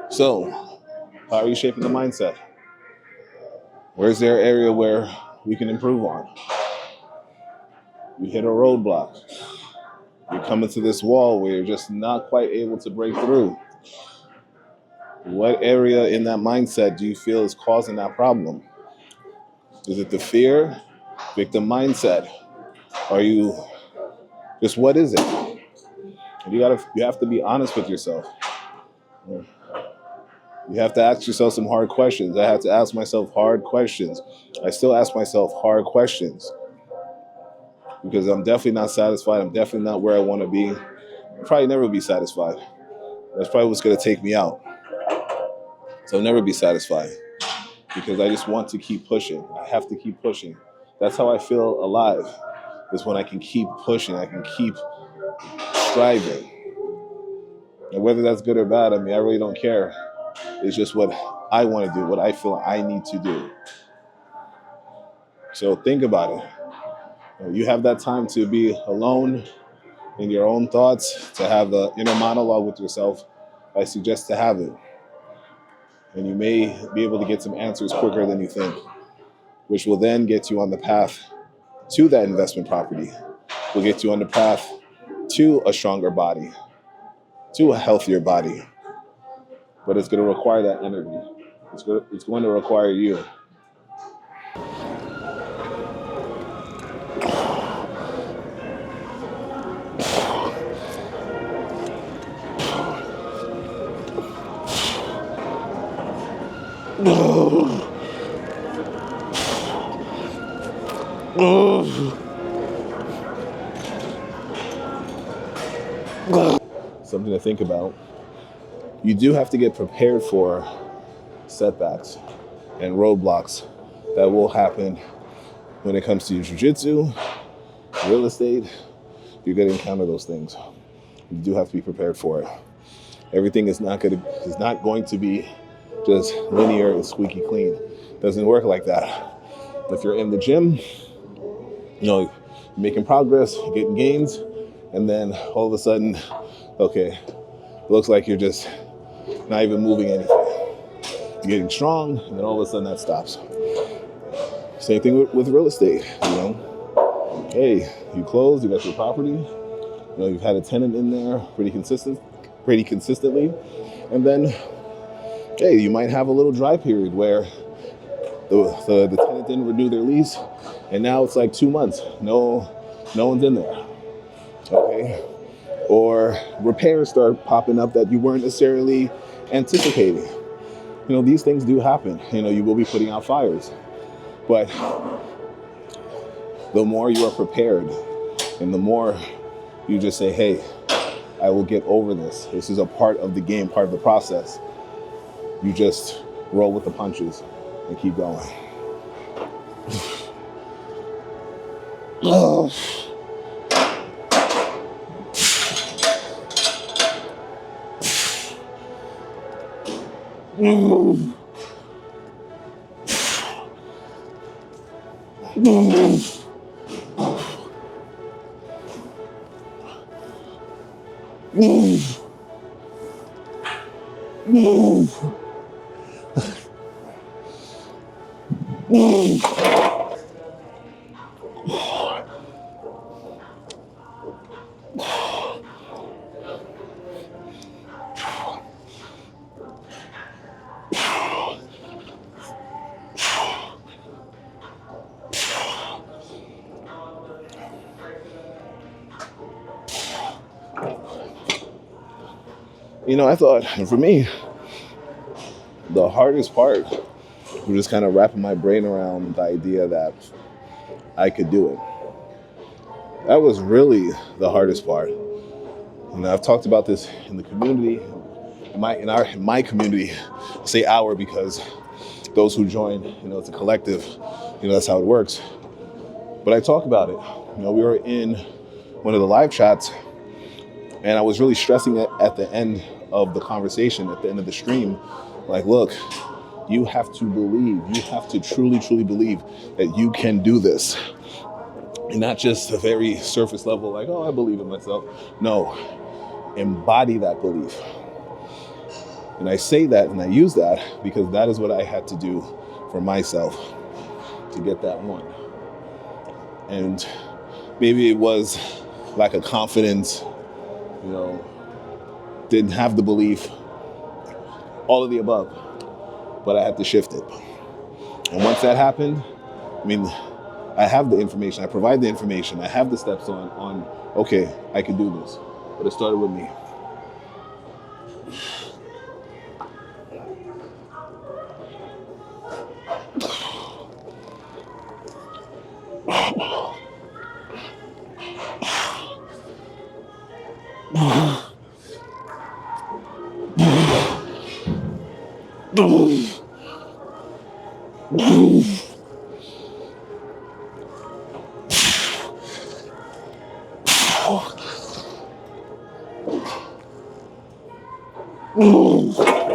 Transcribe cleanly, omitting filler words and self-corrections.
So, how are you shaping the mindset? Where's there an area where we can improve on? You hit a roadblock. You're coming to this wall where you're just not quite able to break through. What area in that mindset do you feel is causing that problem? Is it the fear, victim mindset? Are you just what is it? And you have to be honest with yourself. You have to ask yourself some hard questions. I have to ask myself hard questions. I still ask myself hard questions because I'm definitely not satisfied. I'm definitely not where I want to be. I'll probably never be satisfied. That's probably what's going to take me out. So I'll never be satisfied because I just want to keep pushing. I have to keep pushing. That's how I feel alive, is when I can keep pushing. I can keep striving. And whether that's good or bad, I really don't care. It's just what I want to do, what I feel I need to do. So think about it. You have that time to be alone in your own thoughts, to have the inner monologue with yourself. I suggest to have it. And you may be able to get some answers quicker than you think, which will then get you on the path to that investment property, will get you on the path to a stronger body, to a healthier body. But it's going to require that energy. It's going to require you. Something to think about. You do have to get prepared for setbacks and roadblocks that will happen when it comes to your jiu-jitsu, real estate. You're going to encounter those things. You do have to be prepared for it. Everything is not going to be just linear and squeaky clean. It doesn't work like that. If you're in the gym, you're making progress, you're getting gains, and then all of a sudden, okay, it looks like you're just not even moving anything. You're getting strong, and then all of a sudden that stops. Same thing with real estate. Hey, you closed, you got your property, you've had a tenant in there pretty consistently, and then, hey, you might have a little dry period where the tenant didn't renew their lease, and now it's like 2 months. No one's in there. Okay. Or repairs start popping up that you weren't necessarily anticipating. These things do happen. You will be putting out fires. But the more you are prepared and the more you just say, hey, I will get over this. This is a part of the game, part of the process. You just roll with the punches and keep going. I thought, for me, the hardest part was just kind of wrapping my brain around the idea that I could do it. That was really the hardest part. I've talked about this in the community, in my community. I say our because those who join, it's a collective. That's how it works. But I talk about it. We were in one of the live chats, and I was really stressing it at the end of the conversation, at the end of the stream. Like, look, you have to believe. You have to truly, truly believe that you can do this. And not just a very surface level, like, oh, I believe in myself. No, embody that belief. And I say that and I use that because that is what I had to do for myself to get that one. And maybe it was lack of confidence, didn't have the belief, all of the above, but I had to shift it. And once that happened, I have the information, I provide the information, I have the steps on okay, I can do this. But it started with me.